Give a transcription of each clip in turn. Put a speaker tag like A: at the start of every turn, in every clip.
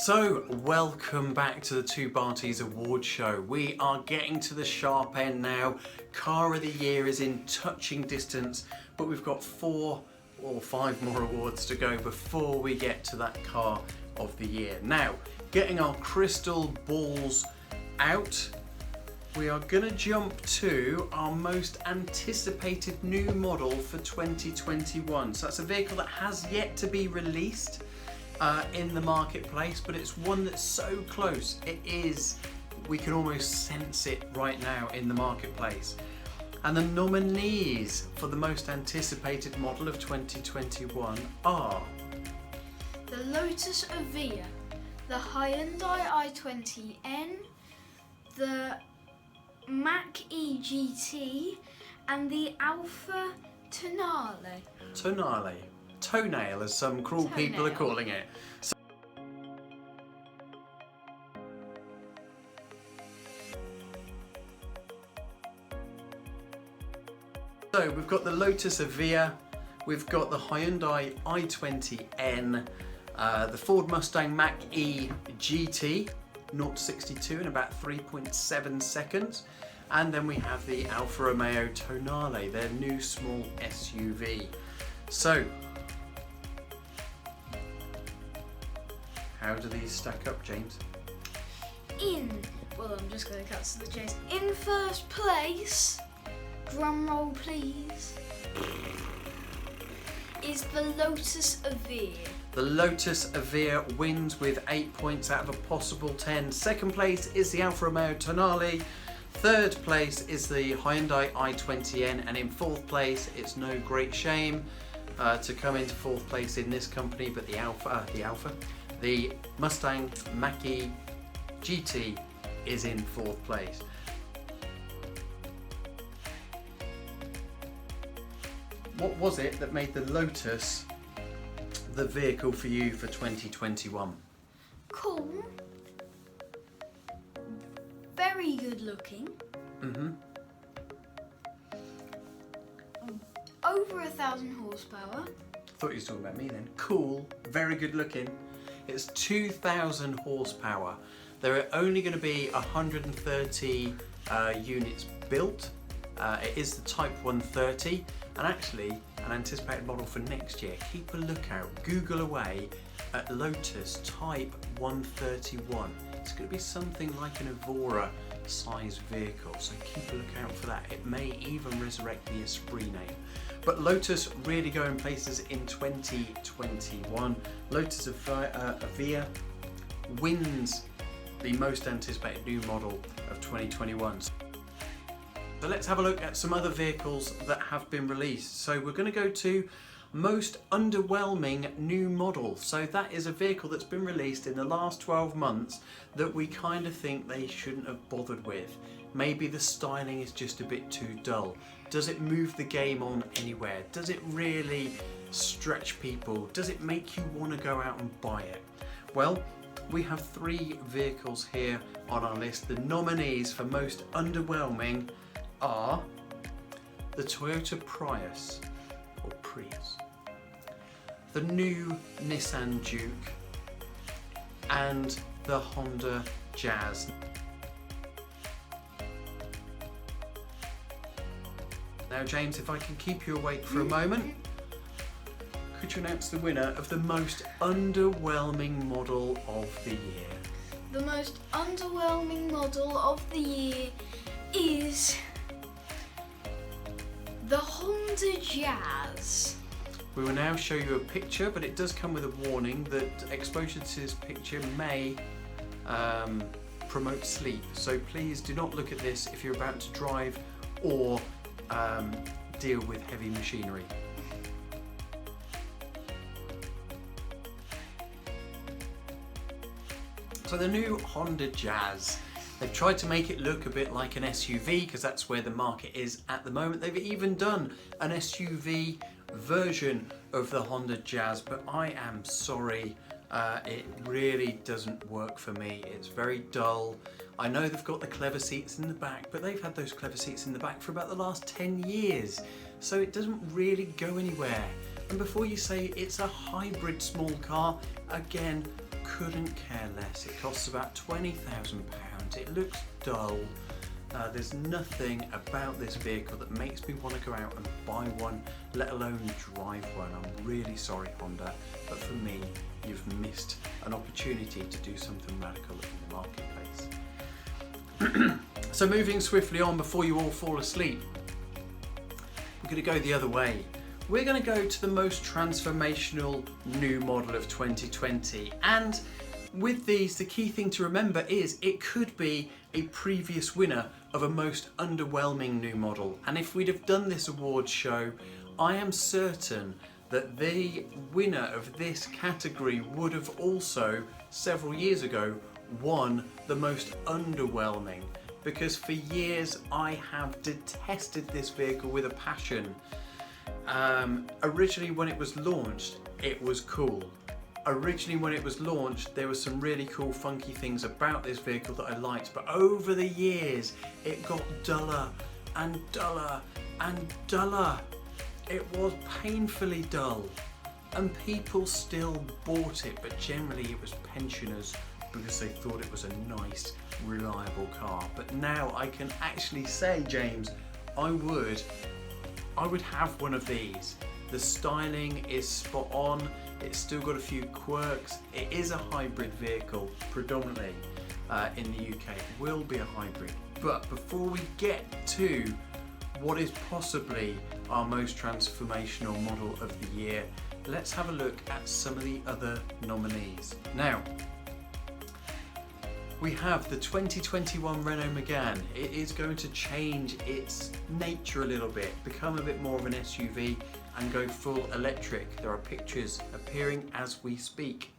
A: So, welcome back to the Two Bartys Award Show. We are getting to the sharp end now. Car of the Year is in touching distance, but we've got 4 or 5 more awards to go before we get to that Car of the Year. Now, getting our crystal balls out, we are going to jump to our most anticipated new model for 2021. So that's a vehicle that has yet to be released in the marketplace, but it's one that's so close. It is, we can almost sense it right now in the marketplace. And the nominees for the most anticipated model of 2021 are
B: the Lotus Evija, the Hyundai i20N, the Mach-E GT, and the Alfa Tonale.
A: Toenail, as some cruel people are calling it. So we've got the Lotus Evija, we've got the Hyundai i20N, the Ford Mustang Mach-E GT, 0-62 in about 3.7 seconds, and then we have the Alfa Romeo Tonale, their new small SUV. So, how do these stack up, James?
B: I'm just going to cut to the chase. In first place, drum roll please, is the Lotus Evija.
A: The Lotus Evija wins with 8 points out of a possible 10. Second place is the Alfa Romeo Tonale. Third place is the Hyundai i20N, and in fourth place, it's no great shame to come into fourth place in this company, but the Mustang Mach-E GT is in fourth place. What was it that made the Lotus the vehicle for you for 2021?
B: Cool. Very good looking. Over 1,000 horsepower.
A: Thought you were talking about me then. Cool, very good looking. It's 2,000 horsepower. There are only going to be 130 units built. It is the Type 130, and actually an anticipated model for next year. Keep a lookout, Google away at Lotus Type 131. It's going to be something like an Evora size vehicle, so keep a lookout for that. It may even resurrect the Esprit name. But Lotus really going places in 2021. Lotus Evija wins the most anticipated new model of 2021. So let's have a look at some other vehicles that have been released. So we're going to go to most underwhelming new model. So that is a vehicle that's been released in the last 12 months that we kind of think they shouldn't have bothered with. Maybe the styling is just a bit too dull. Does it move the game on anywhere? Does it really stretch people? Does it make you want to go out and buy it? Well, we have 3 vehicles here on our list. The nominees for most underwhelming are the Toyota Prius, or Prius, the new Nissan Juke, and the Honda Jazz. Now James, if I can keep you awake for a moment, could you announce the winner of the most underwhelming model of the year?
B: The most underwhelming model of the year is the Honda Jazz.
A: We will now show you a picture, but it does come with a warning that exposure to this picture may promote sleep. So please do not look at this if you're about to drive or deal with heavy machinery. So the new Honda Jazz, they've tried to make it look a bit like an SUV because that's where the market is at the moment. They've even done an SUV version of the Honda Jazz, but I am sorry, it really doesn't work for me. It's very dull. I know they've got the clever seats in the back, but they've had those clever seats in the back for about the last 10 years, so it doesn't really go anywhere. And before you say it's a hybrid small car, again, couldn't care less. It costs about £20,000. It looks dull. There's nothing about this vehicle that makes me want to go out and buy one, let alone drive one. I'm really sorry, Honda, but for me, you've missed an opportunity to do something radical in the marketplace. So moving swiftly on before you all fall asleep, we're going to go the other way. We're going to go to the most transformational new model of 2020, and with these, the key thing to remember is it could be a previous winner of a most underwhelming new model. And if we'd have done this awards show, I am certain that the winner of this category would have also, several years ago, won the most underwhelming. Because for years I have detested this vehicle with a passion. Originally when it was launched, it was cool. Originally when it was launched, there were some really cool funky things about this vehicle that I liked, but over the years it got duller and duller and duller. It was painfully dull, and people still bought it, but generally it was pensioners because they thought it was a nice, reliable car. But now I can actually say, James, I would have one of these. The styling is spot on. It's still got a few quirks. It is a hybrid vehicle, predominantly in the UK. It will be a hybrid. But before we get to what is possibly our most transformational model of the year, let's have a look at some of the other nominees. Now, we have the 2021 Renault Megane. It is going to change its nature a little bit, become a bit more of an SUV and go full electric. There are pictures appearing as we speak.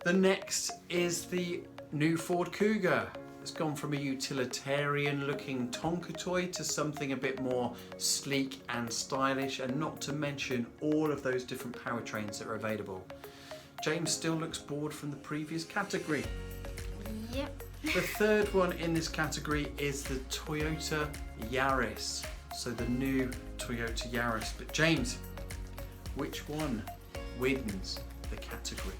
A: The next is the new Ford Kuga. It's gone from a utilitarian looking Tonka toy to something a bit more sleek and stylish, and not to mention all of those different powertrains that are available. James still looks bored from the previous category.
B: Yep.
A: The third one in this category is the Toyota Yaris. So the new Toyota Yaris. But James, which one wins the category?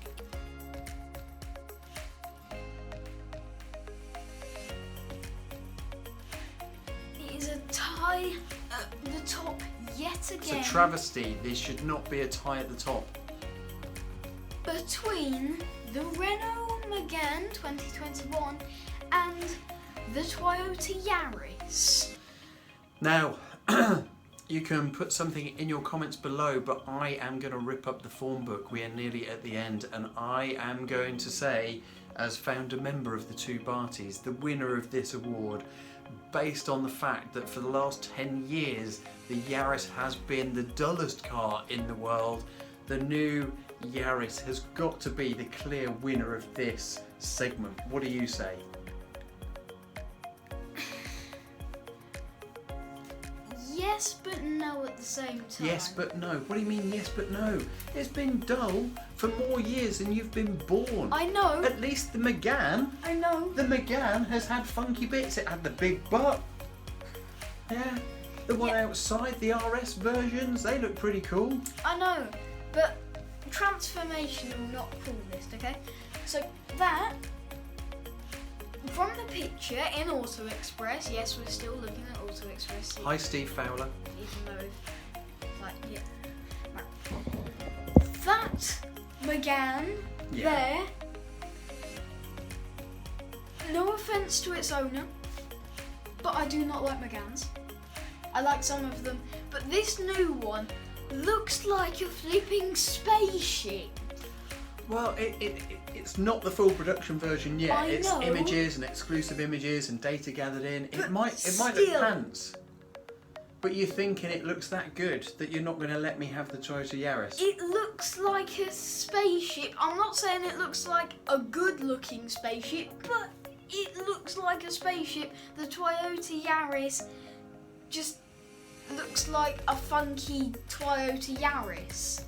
B: It is a tie at the top yet again.
A: It's a travesty. There should not be a tie at the top.
B: Between the Renault Megane 2021 and the Toyota Yaris.
A: Now, you can put something in your comments below, but I am going to rip up the form book. We are nearly at the end, and I am going to say, as founder member of the two Bartys, the winner of this award, based on the fact that for the last 10 years, the Yaris has been the dullest car in the world. The new Yaris has got to be the clear winner of this segment. What do you say?
B: Yes, but no at the same time.
A: Yes, but no. What do you mean, yes, but no? It's been dull for more years than you've been born.
B: I know.
A: At least the Megane.
B: I know.
A: The Megane has had funky bits. It had the big butt. Yeah. The one outside, the RS versions, they look pretty cool.
B: I know, but transformational, not coolest, okay? So that, from the picture in Auto Express, yes, we're still looking at Auto Express.
A: Hi, Steve Fowler.
B: Even though, like, yeah. Right. That Megane there, no offence to its owner, but I do not like Meganes. I like some of them, but this new one looks like a flipping spaceship.
A: Well, it's not the full production version yet.
B: I
A: It's
B: know.
A: images and exclusive images and data gathered in. It
B: But
A: might look
B: still.
A: pants. But you're thinking it looks that good that you're not going to let me have the Toyota Yaris.
B: It looks like a spaceship. I'm not saying it looks like a good-looking spaceship, but it looks like a spaceship. The Toyota Yaris just looks like a funky Toyota Yaris.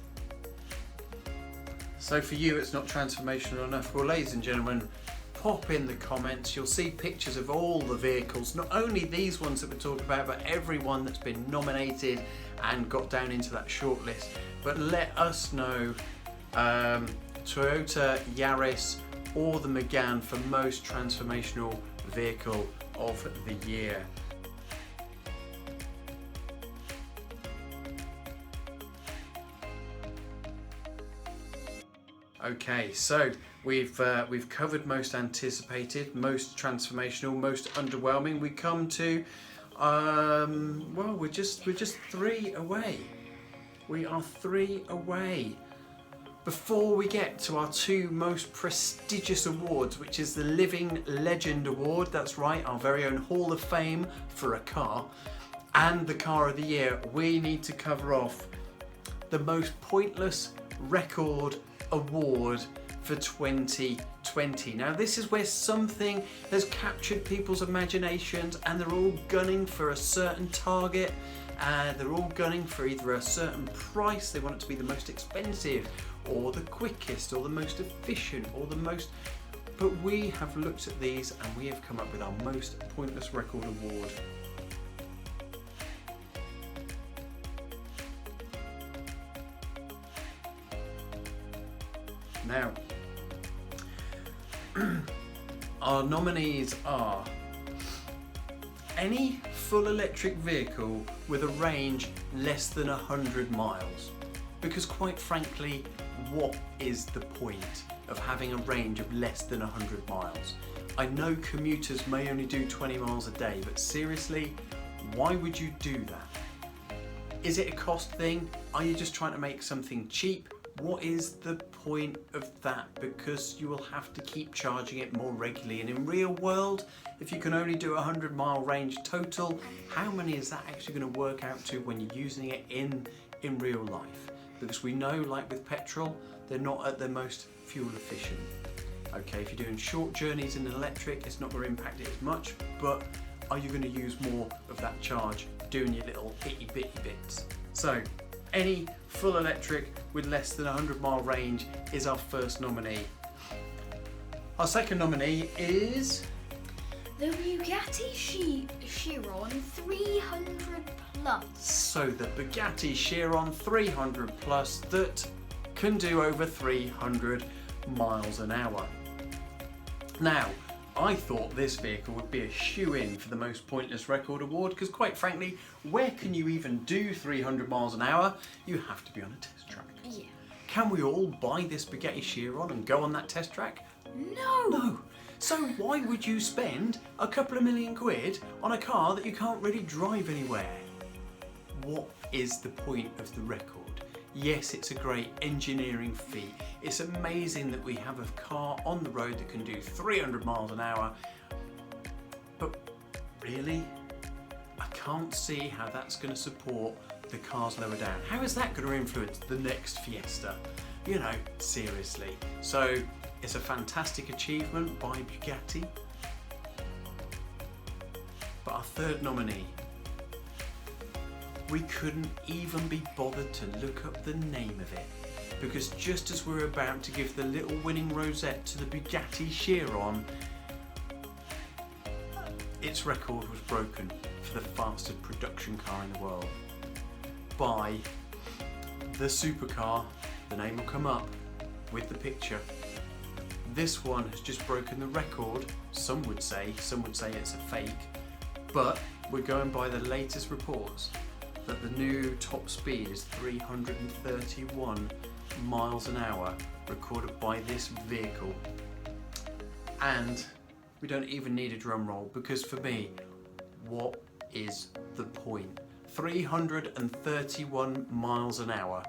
A: So for you, it's not transformational enough. Well, ladies and gentlemen, pop in the comments. You'll see pictures of all the vehicles, not only these ones that we're talking about, but everyone that's been nominated and got down into that shortlist. But let us know Toyota Yaris or the Megane for most transformational vehicle of the year. Okay, so we've covered most anticipated, most transformational, most underwhelming. We come to well, we're just 3 away. We are 3 away. Before we get to our 2 most prestigious awards, which is the Living Legend Award, that's right, our very own Hall of Fame for a car, and the Car of the Year, we need to cover off the most pointless record award for 2020. Now this is where something has captured people's imaginations and they're all gunning for a certain target. They're all gunning for either a certain price, they want it to be the most expensive or the quickest or the most efficient or the most... But we have looked at these and we have come up with our most pointless record award. Now, our nominees are any full electric vehicle with a range less than 100 miles. Because quite frankly, what is the point of having a range of less than 100 miles? I know commuters may only do 20 miles a day, but seriously, why would you do that? Is it a cost thing? Are you just trying to make something cheap? What is the point of that? Because you will have to keep charging it more regularly, and in real world, if you can only do a 100-mile range total, how many is that actually going to work out to when you're using it in real life? Because we know, like with petrol, they're not at their most fuel efficient. Okay, if you're doing short journeys in an electric, it's not going to impact it as much, but are you going to use more of that charge doing your little itty bitty bits? So any full electric with less than 100-mile range is our first nominee. Our second nominee is
B: the Bugatti Chiron 300 Plus.
A: So the Bugatti Chiron 300 Plus that can do over 300 miles an hour. Now, I thought this vehicle would be a shoe-in for the most pointless record award because quite frankly, where can you even do 300 miles an hour? You have to be on a test track.
B: Yeah.
A: Can we all buy this Bugatti Chiron and go on that test track?
B: No.
A: No. So why would you spend a couple of million quid on a car that you can't really drive anywhere? What is the point of the record? Yes, it's a great engineering feat. It's amazing that we have a car on the road that can do 300 miles an hour. But really, I can't see how that's going to support the cars lower down. How is that going to influence the next Fiesta? You know, seriously. So it's a fantastic achievement by Bugatti. But our third nominee, we couldn't even be bothered to look up the name of it, because just as we're about to give the little winning rosette to the Bugatti Chiron, its record was broken for the fastest production car in the world by the supercar. The name will come up with the picture. This one has just broken the record. Some would say it's a fake, but we're going by the latest reports that the new top speed is 331 miles an hour recorded by this vehicle. And we don't even need a drum roll, because for me, what is the point? 331 miles an hour.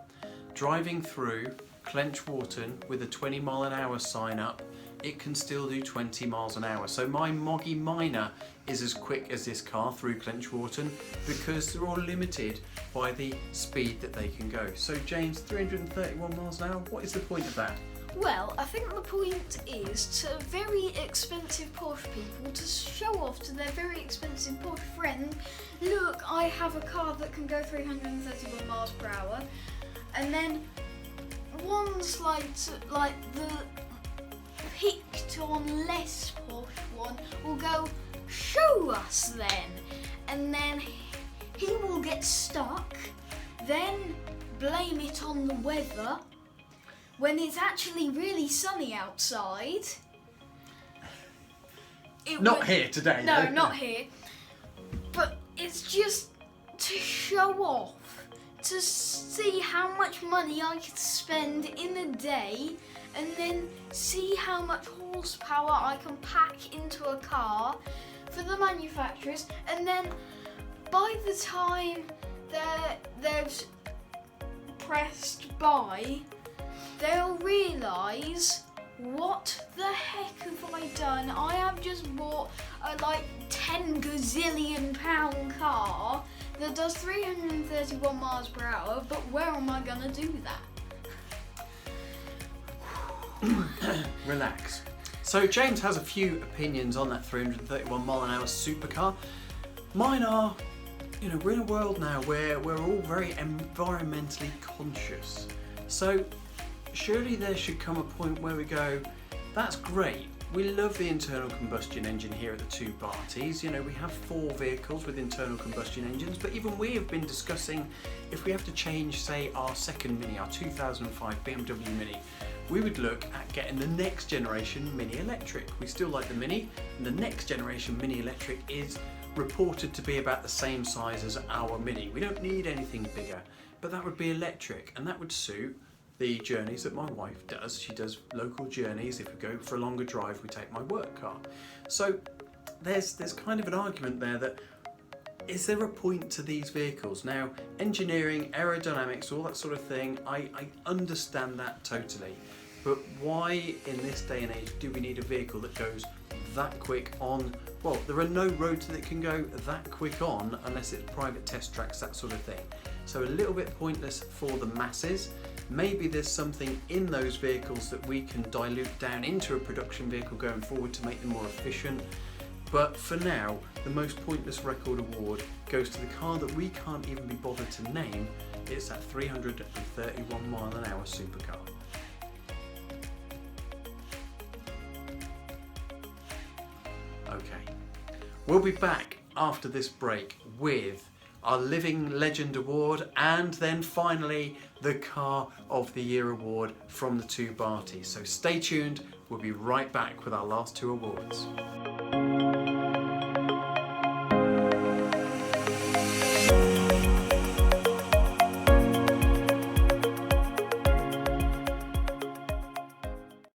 A: Driving through Clench Wharton with a 20 mile an hour sign up, it can still do 20 miles an hour. So my Moggy Minor is as quick as this car through Clench Wharton because they're all limited by the speed that they can go. So James, 331 miles an hour, what is the point of that?
B: Well, I think the point is to very expensive Porsche people to show off to their very expensive Porsche friend, look, I have a car that can go 331 miles per hour. And then ones like the picked on less Porsche one will go, show us then. And then he will get stuck, then blame it on the weather. when it's actually really sunny outside.
A: Not here today.
B: No,
A: though.
B: not here. But it's just to show off, to see how much money I could spend in a day, and then see how much horsepower I can pack into a car for the manufacturers, and then by the time they've pressed buy, they'll realise, what the heck have I done? I have just bought a 10 gazillion pound car that does 331 miles per hour, but where am I gonna do that?
A: Relax. So James has a few opinions on that 331 mile an hour supercar. Mine are, we're in a world now where we're all very environmentally conscious. So surely there should come a point where we go, that's great. We love the internal combustion engine here at the two Bartys. We have 4 vehicles with internal combustion engines, but even we have been discussing if we have to change, say, our second Mini, our 2005 BMW Mini, we would look at getting the next generation Mini Electric. We still like the Mini, and the next generation Mini Electric is reported to be about the same size as our Mini. We don't need anything bigger, but that would be electric, and that would suit the journeys that my wife does. She does local journeys. If we go for a longer drive, we take my work car. So there's kind of an argument there that, is there a point to these vehicles? Now, engineering, aerodynamics, all that sort of thing, I understand that totally. But why in this day and age do we need a vehicle that goes that quick on? Well, there are no roads that it can go that quick on unless it's private test tracks, that sort of thing. So a little bit pointless for the masses. Maybe there's something in those vehicles that we can dilute down into a production vehicle going forward to make them more efficient. But for now, the most pointless record award goes to the car that we can't even be bothered to name. It's that 331 mile an hour supercar. Okay, we'll be back after this break with our Living Legend Award, and then finally the Car of the Year Award from the two Bartys. So stay tuned, we'll be right back with our last 2 awards.